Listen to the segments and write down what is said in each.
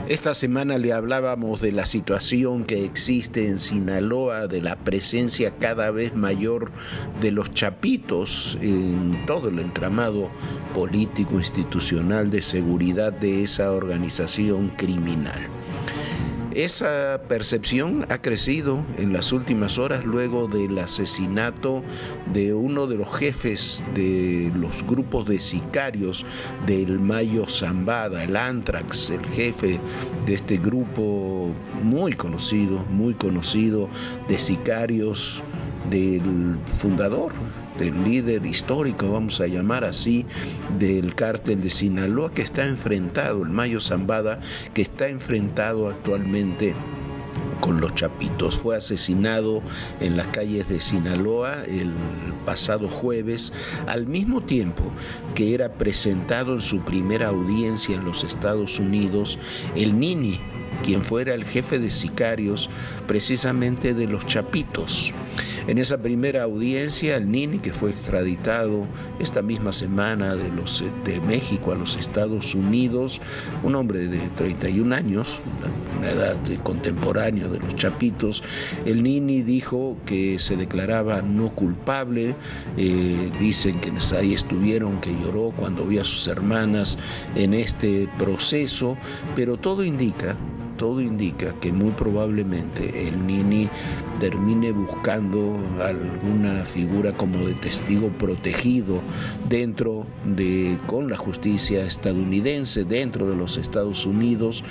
Esta semana le hablábamos de la situación que existe en Sinaloa, de la presencia cada vez mayor de los chapitos en todo el entramado político, institucional, de seguridad de esa organización criminal. Esa percepción ha crecido en las últimas horas luego del asesinato de uno de los jefes de los grupos de sicarios del Mayo Zambada, el Antrax, el jefe de este grupo muy conocido de sicarios del fundador, del líder histórico, vamos a llamar así, del cártel de Sinaloa, que está enfrentado, el Mayo Zambada, que está enfrentado actualmente con los chapitos. Fue asesinado en las calles de Sinaloa el pasado jueves, al mismo tiempo que era presentado en su primera audiencia en los Estados Unidos el Nini, quien fuera el jefe de sicarios precisamente de los chapitos. En esa primera audiencia, el Nini, que fue extraditado esta misma semana de México a los Estados Unidos, un hombre de 31 años, una edad contemporánea de los chapitos, el Nini dijo que se declaraba no culpable. Dicen que ahí estuvieron, que lloró cuando vio a sus hermanas en este proceso, pero todo indica que muy probablemente el Nini termine buscando alguna figura como de testigo protegido con la justicia estadounidense, dentro de los Estados Unidos,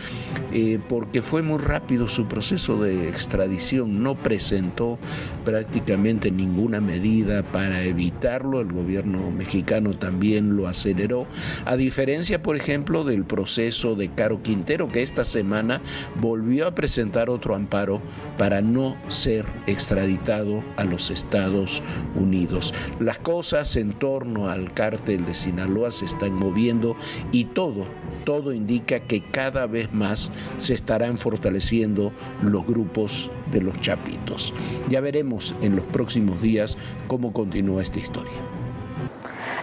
porque fue muy rápido su proceso de extradición. No presentó prácticamente ninguna medida para evitarlo. El gobierno mexicano también lo aceleró, a diferencia, por ejemplo, del proceso de Caro Quintero, que esta semana volvió a presentar otro amparo para no ser extraditado a los Estados Unidos. Las cosas en torno al cártel de Sinaloa se están moviendo y todo indica que cada vez más se estarán fortaleciendo los grupos de los chapitos. Ya veremos en los próximos días cómo continúa esta historia.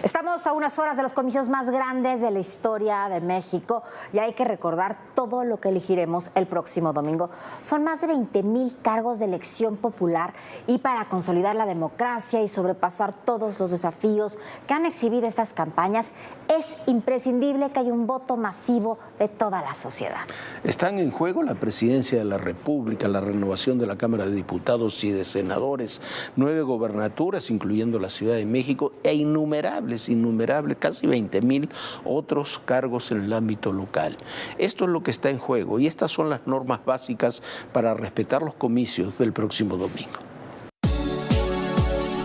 Estamos a unas horas de los comicios más grandes de la historia de México y hay que recordar todo lo que elegiremos el próximo domingo. Son más de 20,000 cargos de elección popular y para consolidar la democracia y sobrepasar todos los desafíos que han exhibido estas campañas, es imprescindible que haya un voto masivo de toda la sociedad. Están en juego la presidencia de la República, la renovación de la Cámara de Diputados y de Senadores, 9 gobernaturas, incluyendo la Ciudad de México, e innumerables, casi 20,000 otros cargos en el ámbito local. Esto es lo que está en juego y estas son las normas básicas para respetar los comicios del próximo domingo.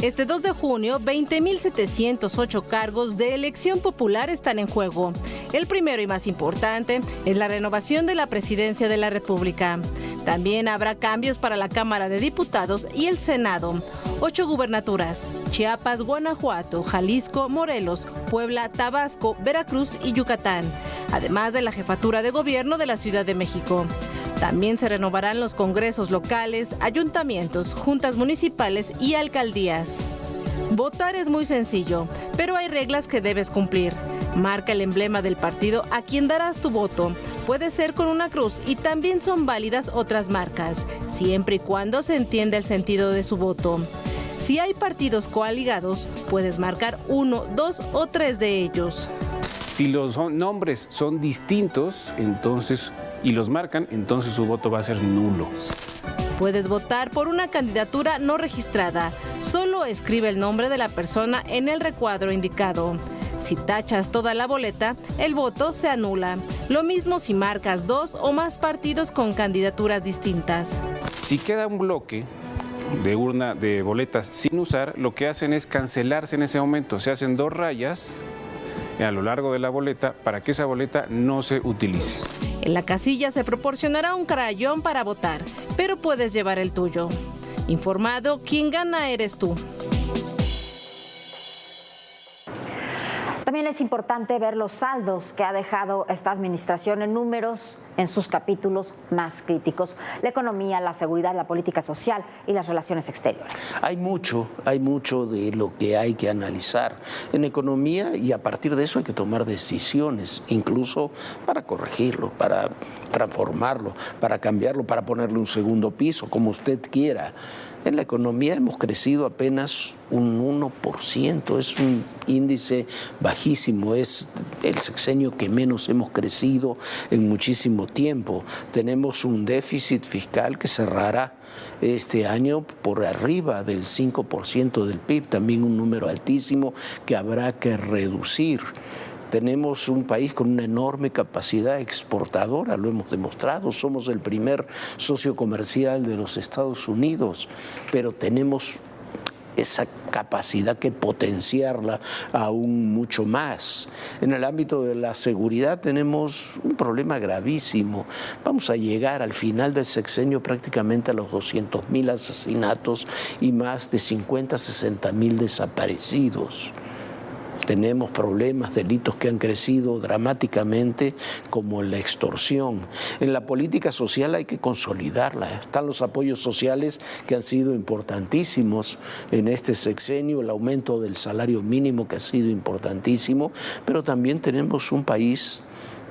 Este 2 de junio, 20,708 cargos de elección popular están en juego. El primero y más importante es la renovación de la presidencia de la República. También habrá cambios para la Cámara de Diputados y el Senado. 8 gubernaturas: Chiapas, Guanajuato, Jalisco, Morelos, Puebla, Tabasco, Veracruz y Yucatán, además de la jefatura de gobierno de la Ciudad de México. También se renovarán los congresos locales, ayuntamientos, juntas municipales y alcaldías. Votar es muy sencillo, pero hay reglas que debes cumplir. Marca el emblema del partido a quien darás tu voto. Puede ser con una cruz y también son válidas otras marcas, siempre y cuando se entienda el sentido de su voto. Si hay partidos coaligados, puedes marcar 1, 2 o 3 de ellos. Si los nombres son distintos, y los marcan, entonces su voto va a ser nulo. Puedes votar por una candidatura no registrada. Solo escribe el nombre de la persona en el recuadro indicado. Si tachas toda la boleta, el voto se anula. Lo mismo si marcas 2 o más partidos con candidaturas distintas. Si queda un bloque de urna de boletas sin usar, lo que hacen es cancelarse en ese momento. Se hacen 2 rayas a lo largo de la boleta para que esa boleta no se utilice. En la casilla se proporcionará un crayón para votar, pero puedes llevar el tuyo. Informado, quien gana eres tú. También es importante ver los saldos que ha dejado esta administración en números en sus capítulos más críticos: la economía, la seguridad, la política social y las relaciones exteriores. Hay mucho de lo que hay que analizar en economía, y a partir de eso hay que tomar decisiones, incluso para corregirlo, para transformarlo, para cambiarlo, para ponerle un segundo piso, como usted quiera. En la economía hemos crecido apenas un 1%, es un índice bajísimo, es el sexenio que menos hemos crecido en muchísimo tiempo. Tenemos un déficit fiscal que cerrará este año por arriba del 5% del PIB, también un número altísimo que habrá que reducir. Tenemos un país con una enorme capacidad exportadora, lo hemos demostrado, somos el primer socio comercial de los Estados Unidos, pero tenemos esa capacidad que potenciarla aún mucho más. En el ámbito de la seguridad tenemos un problema gravísimo. Vamos a llegar al final del sexenio prácticamente a los 200.000 asesinatos y más de 50-60.000 desaparecidos. Tenemos problemas, delitos que han crecido dramáticamente, como la extorsión. En la política social hay que consolidarla. Están los apoyos sociales que han sido importantísimos en este sexenio, el aumento del salario mínimo que ha sido importantísimo, pero también tenemos un país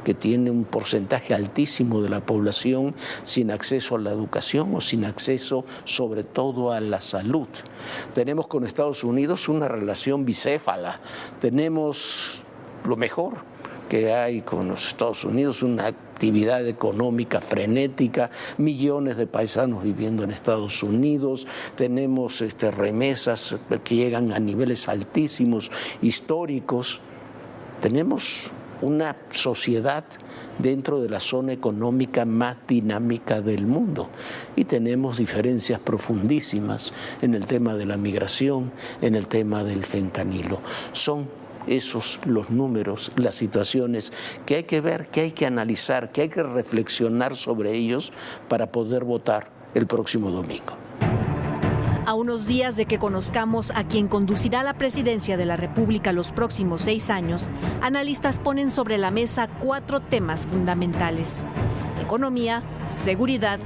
que tiene un porcentaje altísimo de la población sin acceso a la educación o sin acceso sobre todo a la salud. Tenemos con Estados Unidos una relación bicéfala, tenemos lo mejor que hay con los Estados Unidos, una actividad económica frenética, millones de paisanos viviendo en Estados Unidos, tenemos remesas que llegan a niveles altísimos, históricos, tenemos una sociedad dentro de la zona económica más dinámica del mundo, y tenemos diferencias profundísimas en el tema de la migración, en el tema del fentanilo. Son esos los números, las situaciones que hay que ver, que hay que analizar, que hay que reflexionar sobre ellos para poder votar el próximo domingo. A unos días de que conozcamos a quien conducirá la presidencia de la República los próximos 6 años, analistas ponen sobre la mesa 4 temas fundamentales: economía, seguridad,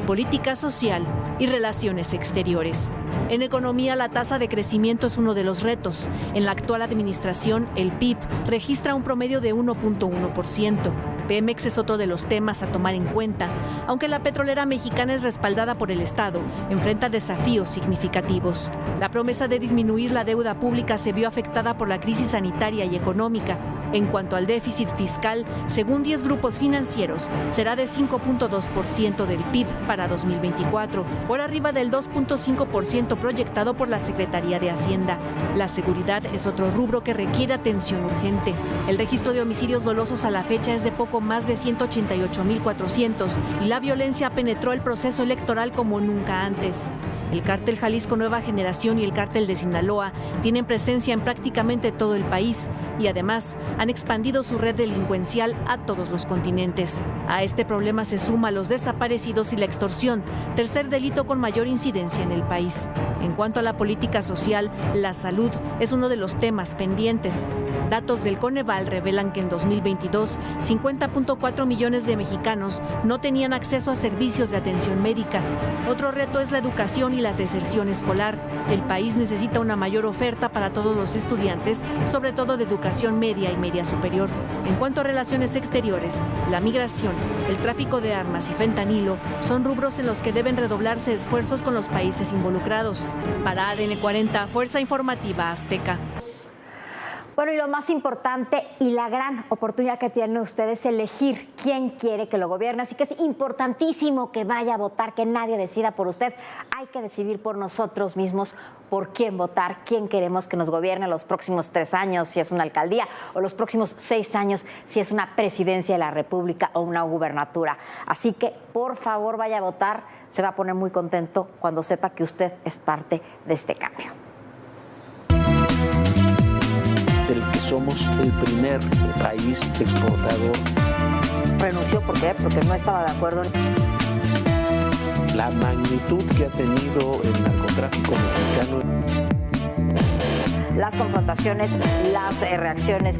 política social y relaciones exteriores. En economía, la tasa de crecimiento es uno de los retos. En la actual administración, el PIB registra un promedio de 1.1%. Pemex es otro de los temas a tomar en cuenta. Aunque la petrolera mexicana es respaldada por el Estado, enfrenta desafíos significativos. La promesa de disminuir la deuda pública se vio afectada por la crisis sanitaria y económica. En cuanto al déficit fiscal, según 10 grupos financieros, será de 5.2% del PIB para 2024, por arriba del 2.5% proyectado por la Secretaría de Hacienda. La seguridad es otro rubro que requiere atención urgente. El registro de homicidios dolosos a la fecha es de poco más de 188.400 y la violencia penetró el proceso electoral como nunca antes. El cártel Jalisco Nueva Generación y el cártel de Sinaloa tienen presencia en prácticamente todo el país y además han expandido su red delincuencial a todos los continentes. A este problema se suma los desaparecidos y la extorsión, tercer delito con mayor incidencia en el país. En cuanto a la política social, la salud es uno de los temas pendientes. Datos del Coneval revelan que en 2022, 50.4 millones de mexicanos no tenían acceso a servicios de atención médica. Otro reto es la educación y la deserción escolar. El país necesita una mayor oferta para todos los estudiantes, sobre todo de educación media y media superior. En cuanto a relaciones exteriores, la migración, el tráfico de armas y fentanilo son rubros en los que deben redoblarse esfuerzos con los países involucrados. Para ADN 40, Fuerza Informativa Azteca. Bueno, y lo más importante y la gran oportunidad que tienen ustedes es elegir quién quiere que lo gobierne. Así que es importantísimo que vaya a votar, que nadie decida por usted. Hay que decidir por nosotros mismos por quién votar, quién queremos que nos gobierne los próximos 3 años, si es una alcaldía, o los próximos 6 años, si es una presidencia de la República o una gubernatura. Así que, por favor, vaya a votar. Se va a poner muy contento cuando sepa que usted es parte de este cambio. Del que somos el primer país exportador. Renunció, ¿por qué? Porque no estaba de acuerdo. La magnitud que ha tenido el narcotráfico mexicano. las confrontaciones, las reacciones.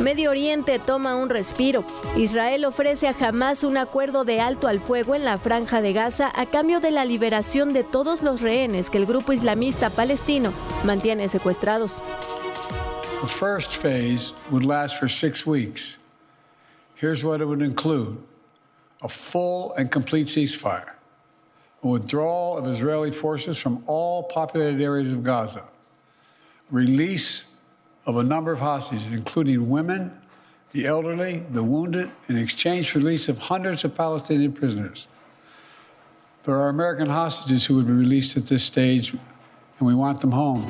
Medio Oriente toma un respiro. Israel ofrece a Hamás un acuerdo de alto al fuego en la Franja de Gaza a cambio de la liberación de todos los rehenes que el grupo islamista palestino mantiene secuestrados. The first phase would last for 6 weeks. Here's what it would include: a full and complete ceasefire, a withdrawal of Israeli forces from all populated areas of Gaza, release of a number of hostages, including women, the elderly, the wounded, in exchange for release of hundreds of Palestinian prisoners. There are American hostages who would be released at this stage, and we want them home.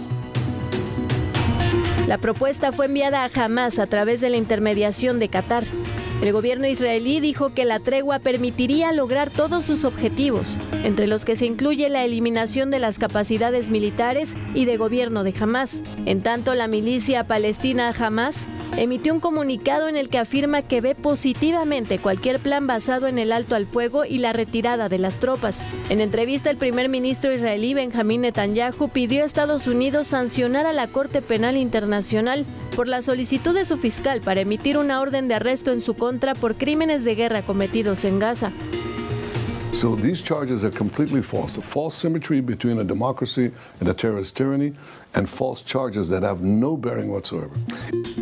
La propuesta fue enviada a Hamás a través de la intermediación de Qatar. El gobierno israelí dijo que la tregua permitiría lograr todos sus objetivos, entre los que se incluye la eliminación de las capacidades militares y de gobierno de Hamás. En tanto, la milicia palestina Hamás emitió un comunicado en el que afirma que ve positivamente cualquier plan basado en el alto al fuego y la retirada de las tropas. En entrevista, el primer ministro israelí Benjamín Netanyahu pidió a Estados Unidos sancionar a la Corte Penal Internacional por la solicitud de su fiscal para emitir una orden de arresto en su contra por crímenes de guerra cometidos en Gaza. So these charges are completely false. A false symmetry between a democracy and a terrorist tyranny, and false charges that have no bearing whatsoever.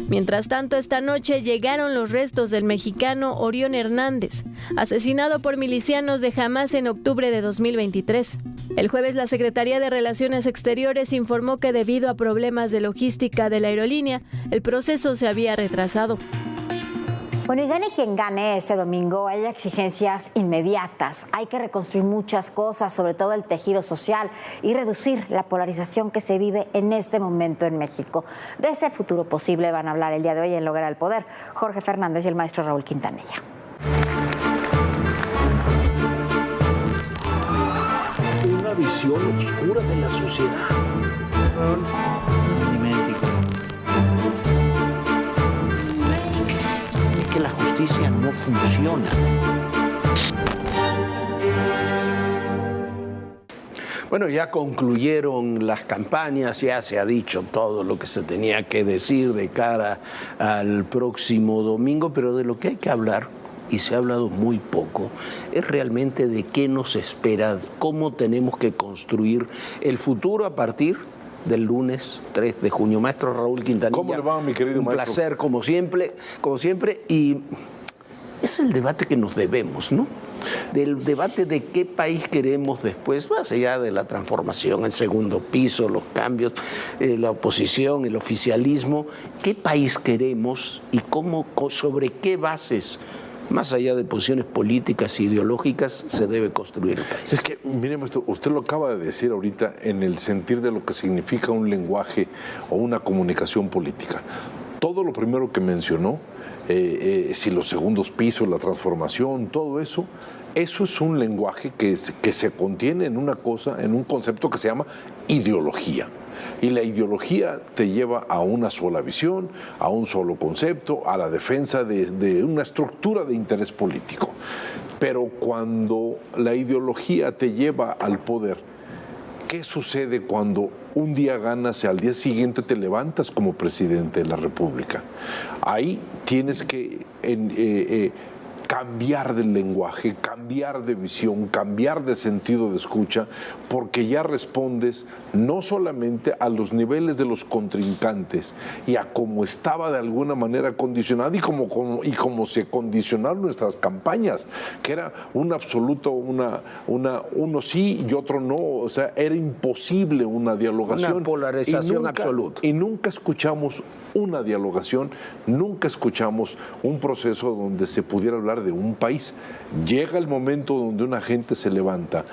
Mientras tanto, esta noche llegaron los restos del mexicano Orión Hernández, asesinado por milicianos de Hamás en octubre de 2023. El jueves, la Secretaría de Relaciones Exteriores informó que debido a problemas de logística de la aerolínea, el proceso se había retrasado. Bueno, y gane quien gane este domingo, hay exigencias inmediatas. Hay que reconstruir muchas cosas, sobre todo el tejido social, y reducir la polarización que se vive en este momento en México. De ese futuro posible van a hablar el día de hoy en Lograr el Poder Jorge Fernández y el maestro Raúl Quintanilla. Una visión oscura de la sociedad. Es que la justicia no funciona. Bueno, ya concluyeron las campañas, ya se ha dicho todo lo que se tenía que decir de cara al próximo domingo, pero de lo que hay que hablar, y se ha hablado muy poco, es realmente de qué nos espera, cómo tenemos que construir el futuro a partir del lunes 3 de junio. Maestro Raúl Quintanilla, ¿cómo le va, mi querido maestro? Un placer, como siempre, y es el debate que nos debemos, ¿no? Del debate de qué país queremos después, más allá de la transformación, el segundo piso, los cambios, la oposición, el oficialismo, qué país queremos y cómo, sobre qué bases, más allá de posiciones políticas e ideológicas, se debe construir el país. Es que, mire, maestro, usted lo acaba de decir ahorita en el sentir de lo que significa un lenguaje o una comunicación política. Todo lo primero que mencionó, si los segundos pisos, la transformación, todo eso es un lenguaje que se contiene en una cosa, en un concepto que se llama ideología. Y la ideología te lleva a una sola visión, a un solo concepto, a la defensa de una estructura de interés político. Pero cuando la ideología te lleva al poder, ¿qué sucede cuando un día ganas y al día siguiente te levantas como presidente de la República? Ahí tienes que cambiar de lenguaje, cambiar de visión, cambiar de sentido de escucha, porque ya respondes no solamente a los niveles de los contrincantes y a cómo estaba de alguna manera condicionado y cómo se condicionaron nuestras campañas, que era un absoluto, uno sí y otro no, o sea, era imposible una dialogación. Una polarización absoluta. Y nunca escuchamos una dialogación, nunca escuchamos un proceso donde se pudiera hablar de un país. Llega el momento donde una gente se levanta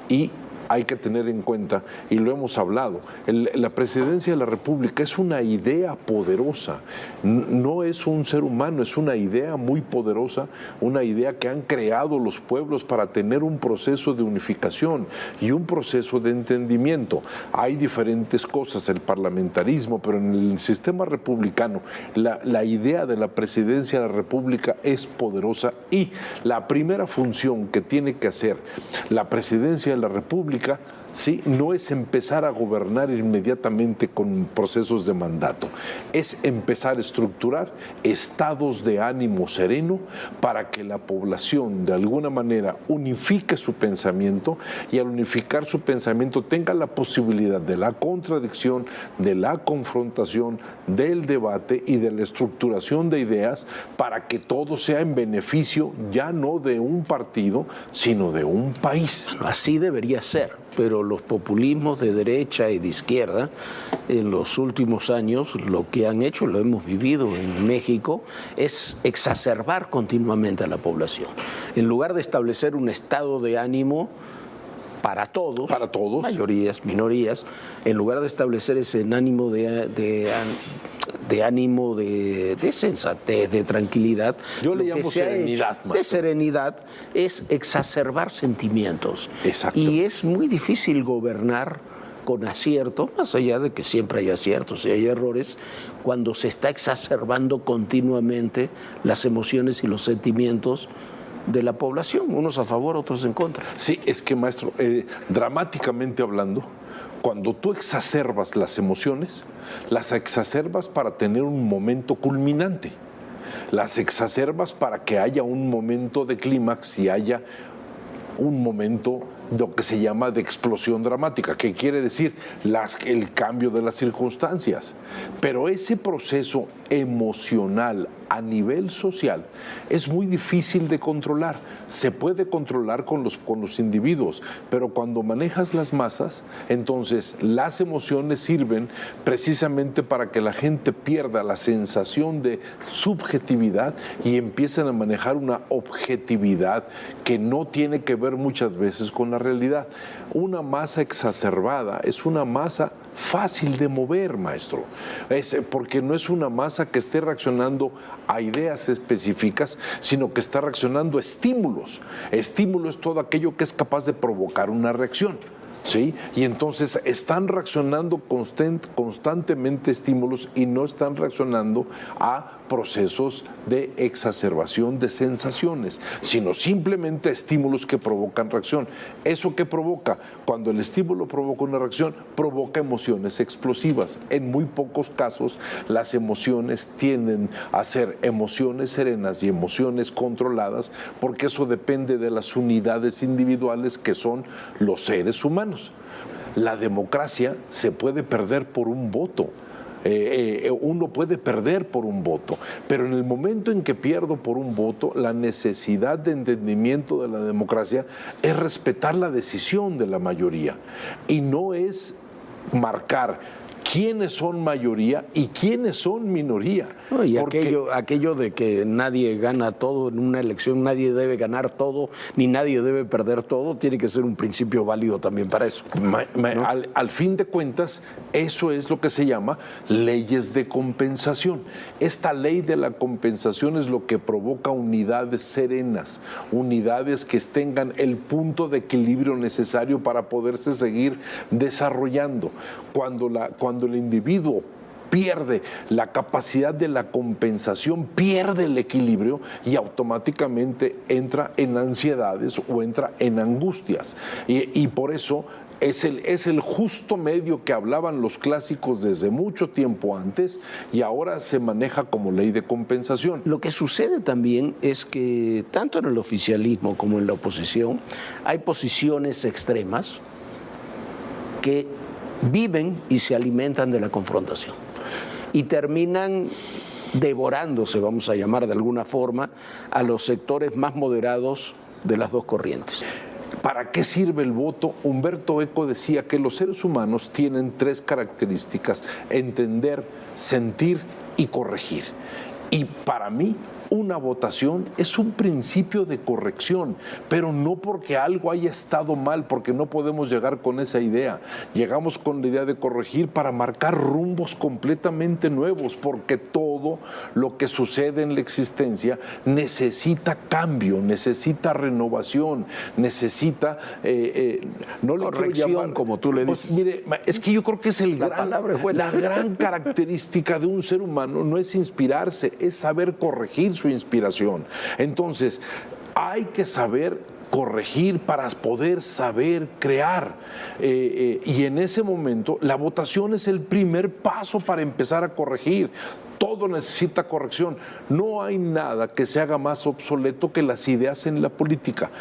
y hay que tener en cuenta, y lo hemos hablado, la presidencia de la República es una idea poderosa, no es un ser humano, es una idea muy poderosa, una idea que han creado los pueblos para tener un proceso de unificación y un proceso de entendimiento. Hay diferentes cosas, el parlamentarismo, pero en el sistema republicano la idea de la presidencia de la República es poderosa, y la primera función que tiene que hacer la presidencia de la República, ¿sí?, no es empezar a gobernar inmediatamente con procesos de mandato, es empezar a estructurar estados de ánimo sereno para que la población de alguna manera unifique su pensamiento, y al unificar su pensamiento tenga la posibilidad de la contradicción, de la confrontación, del debate y de la estructuración de ideas, para que todo sea en beneficio ya no de un partido, sino de un país. Así debería ser. Pero los populismos de derecha y de izquierda en los últimos años lo que han hecho, lo hemos vivido en México, es exacerbar continuamente a la población. En lugar de establecer un estado de ánimo para todos, mayorías, minorías, en lugar de establecer ese ánimo de sensatez, de tranquilidad, yo le llamo serenidad, de serenidad, es exacerbar sentimientos. Exacto. Y es muy difícil gobernar con acierto, más allá de que siempre hay aciertos y hay errores, cuando se está exacerbando continuamente las emociones y los sentimientos de la población, unos a favor, otros en contra. Sí, es que, maestro, dramáticamente hablando, cuando tú exacerbas las emociones, las exacerbas para tener un momento culminante, las exacerbas para que haya un momento de clímax y haya un momento lo que se llama de explosión dramática, que quiere decir el cambio de las circunstancias. Pero ese proceso emocional a nivel social es muy difícil de controlar. Se puede controlar con los individuos, pero cuando manejas las masas, entonces las emociones sirven precisamente para que la gente pierda la sensación de subjetividad y empiecen a manejar una objetividad que no tiene que ver muchas veces con la realidad. Una masa exacerbada es una masa fácil de mover, maestro, porque no es una masa que esté reaccionando a ideas específicas, sino que está reaccionando a estímulos. Estímulo es todo aquello que es capaz de provocar una reacción, ¿sí? Y entonces están reaccionando constantemente estímulos y no están reaccionando a procesos de exacerbación de sensaciones, sino simplemente estímulos que provocan reacción. ¿Eso qué provoca? Cuando el estímulo provoca una reacción, provoca emociones explosivas. En muy pocos casos las emociones tienden a ser emociones serenas y emociones controladas, porque eso depende de las unidades individuales que son los seres humanos. La democracia se puede perder por un voto. Uno puede perder por un voto, pero en el momento en que pierdo por un voto, la necesidad de entendimiento de la democracia es respetar la decisión de la mayoría, y no es marcar quiénes son mayoría y quiénes son minoría. No, y aquello de que nadie gana todo en una elección, nadie debe ganar todo, ni nadie debe perder todo, tiene que ser un principio válido también para eso. ¿No? Al fin de cuentas, eso es lo que se llama leyes de compensación. Esta ley de la compensación es lo que provoca unidades serenas, unidades que tengan el punto de equilibrio necesario para poderse seguir desarrollando. Cuando el individuo pierde la capacidad de la compensación, pierde el equilibrio y automáticamente entra en ansiedades o entra en angustias. Y por eso es el justo medio que hablaban los clásicos desde mucho tiempo antes, y ahora se maneja como ley de compensación. Lo que sucede también es que tanto en el oficialismo como en la oposición hay posiciones extremas que viven y se alimentan de la confrontación y terminan devorándose, vamos a llamar de alguna forma, a los sectores más moderados de las dos corrientes. ¿Para qué sirve el voto? Humberto Eco decía que los seres humanos tienen tres características: entender, sentir y corregir. Y para mí, una votación es un principio de corrección, pero no porque algo haya estado mal, porque no podemos llegar con esa idea. Llegamos con la idea de corregir para marcar rumbos completamente nuevos, porque todo lo que sucede en la existencia necesita cambio, necesita renovación, necesita no le corrección, quiero llamar, como tú le dices. Pues, mire, es que yo creo que es la gran característica de un ser humano, no es inspirarse, es saber corregir su inspiración. Entonces, hay que saber corregir para poder saber crear. Y en ese momento, la votación es el primer paso para empezar a corregir. Todo necesita corrección. No hay nada que se haga más obsoleto que las ideas en la política,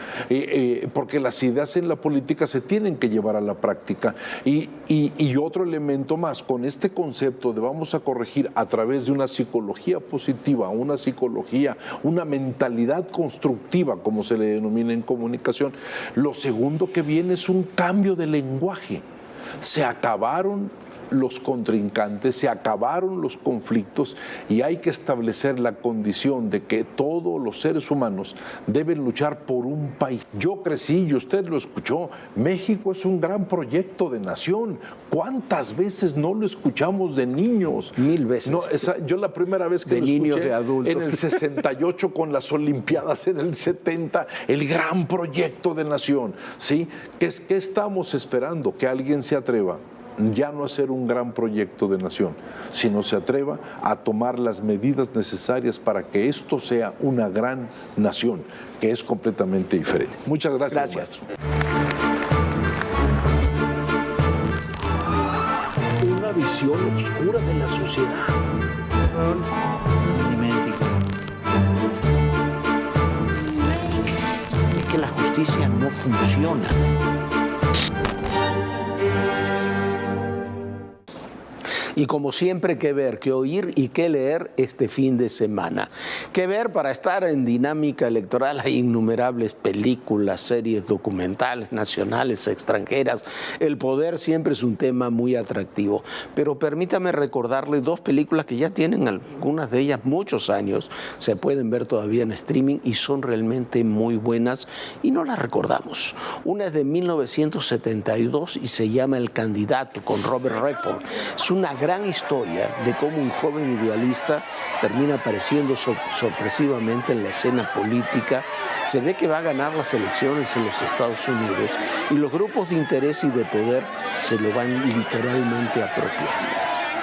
porque las ideas en la política se tienen que llevar a la práctica. Y otro elemento más, con este concepto de vamos a corregir a través de una psicología positiva, una mentalidad constructiva, como se le denomina en comunicación, lo segundo que viene es un cambio de lenguaje. Se acabaron los contrincantes, se acabaron los conflictos y hay que establecer la condición de que todos los seres humanos deben luchar por un país. Yo crecí, y usted lo escuchó, México es un gran proyecto de nación. ¿Cuántas veces no lo escuchamos de niños? 1000 veces. No, yo la primera vez que de lo niños, escuché de adultos. en el 68 con las Olimpiadas en el 70, el gran proyecto de nación, ¿sí? ¿Qué estamos esperando? Que alguien se atreva ya no a ser un gran proyecto de nación, sino se atreva a tomar las medidas necesarias para que esto sea una gran nación, que es completamente diferente. Muchas gracias, maestro. Una visión oscura de la sociedad. Es que la justicia no funciona. Y como siempre, qué ver, qué oír y qué leer este fin de semana. Qué ver para estar en dinámica electoral. Hay innumerables películas, series documentales, nacionales, extranjeras. El poder siempre es un tema muy atractivo. Pero permítame recordarle dos películas que ya tienen algunas de ellas muchos años. Se pueden ver todavía en streaming y son realmente muy buenas y no las recordamos. Una es de 1972 y se llama El Candidato, con Robert Redford. Es una gran historia de cómo un joven idealista termina apareciendo sorpresivamente en la escena política. Se ve que va a ganar las elecciones en los Estados Unidos y los grupos de interés y de poder se lo van literalmente apropiando.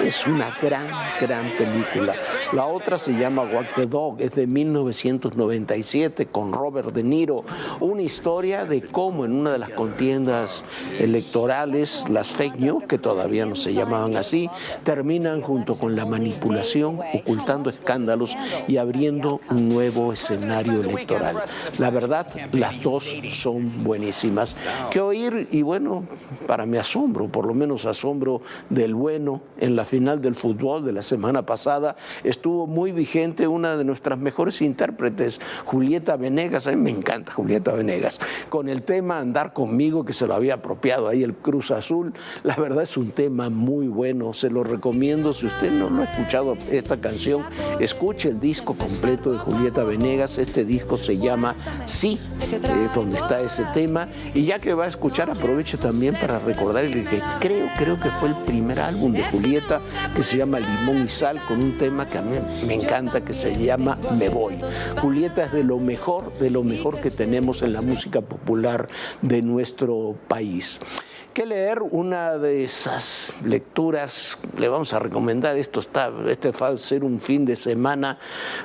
Es una gran película. La otra se llama Walk the Dog, es de 1997 con Robert De Niro. Una historia de cómo en una de las contiendas electorales las fake news, que todavía no se llamaban así, terminan junto con la manipulación, ocultando escándalos y abriendo un nuevo escenario electoral. La verdad, las dos son buenísimas. ¿Qué oír? Y bueno, para mi asombro, por lo menos asombro del bueno, en la final del fútbol de la semana pasada estuvo muy vigente una de nuestras mejores intérpretes, Julieta Venegas. A mí me encanta Julieta Venegas, con el tema Andar Conmigo, que se lo había apropiado ahí el Cruz Azul. La verdad es un tema muy bueno, se lo recomiendo. Si usted no ha escuchado esta canción, escuche el disco completo de Julieta Venegas. Este disco se llama Sí, donde está ese tema, y ya que va a escuchar, aproveche también para recordarle que creo que fue el primer álbum de Julieta, que se llama Limón y Sal, con un tema que a mí me encanta, que se llama Me Voy. Julieta es de lo mejor que tenemos en la música popular de nuestro país. ¿Qué leer? Una de esas lecturas, le vamos a recomendar, este va a ser un fin de semana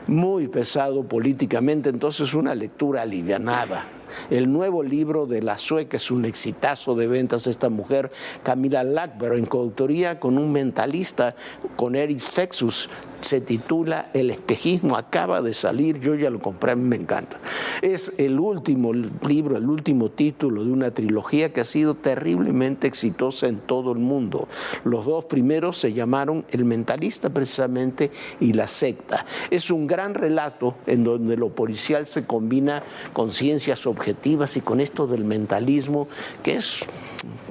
muy pesado políticamente, entonces una lectura alivianada. El nuevo libro de la sueca, es un exitazo de ventas, esta mujer, Camilla Läckberg, en coautoría con un mentalista, con Eric Fexus. Se titula El espejismo, acaba de salir, yo ya lo compré, a mí me encanta. Es el último libro, el último título de una trilogía que ha sido terriblemente exitosa en todo el mundo. Los dos primeros se llamaron El mentalista precisamente y La secta. Es un gran relato en donde lo policial se combina con ciencias objetivas y con esto del mentalismo, que es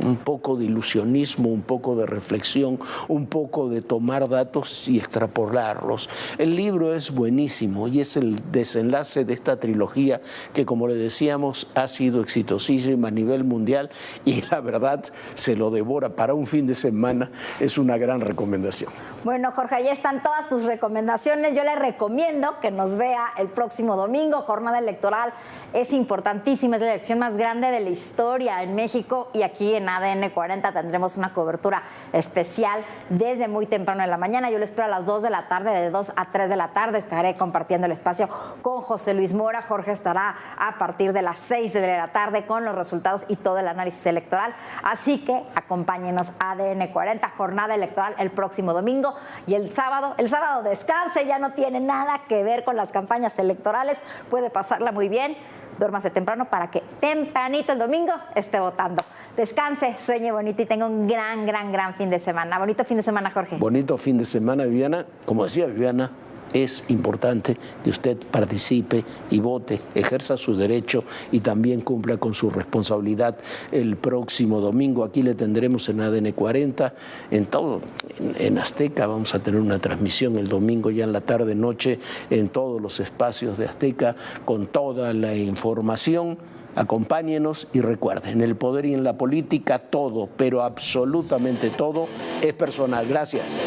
un poco de ilusionismo, un poco de reflexión, un poco de tomar datos y extrapolarlos. El libro es buenísimo y es el desenlace de esta trilogía que, como le decíamos, ha sido exitosísima a nivel mundial y la verdad se lo devora para un fin de semana. Es una gran recomendación. Bueno, Jorge, ahí están todas tus recomendaciones. Yo le recomiendo que nos vea el próximo domingo. Jornada electoral es importantísima, es la elección más grande de la historia en México y aquí en ADN 40 tendremos una cobertura especial desde muy temprano en la mañana. Yo lo espero a las 2 de la tarde, de 2 a 3 de la tarde. Estaré compartiendo el espacio con José Luis Mora. Jorge estará a partir de las 6 de la tarde con los resultados y todo el análisis electoral. Así que acompáñenos a ADN 40, jornada electoral el próximo domingo. Y el sábado descanse, ya no tiene nada que ver con las campañas electorales, puede pasarla muy bien, duérmase temprano para que tempranito el domingo esté votando. Descanse, sueñe bonito y tenga un gran fin de semana. Bonito fin de semana, Jorge. Bonito fin de semana, Viviana. Como decía Viviana, es importante que usted participe y vote, ejerza su derecho y también cumpla con su responsabilidad el próximo domingo. Aquí le tendremos en ADN 40, en Azteca vamos a tener una transmisión el domingo ya en la tarde-noche en todos los espacios de Azteca con toda la información. Acompáñenos y recuerden, en el poder y en la política todo, pero absolutamente todo es personal. Gracias.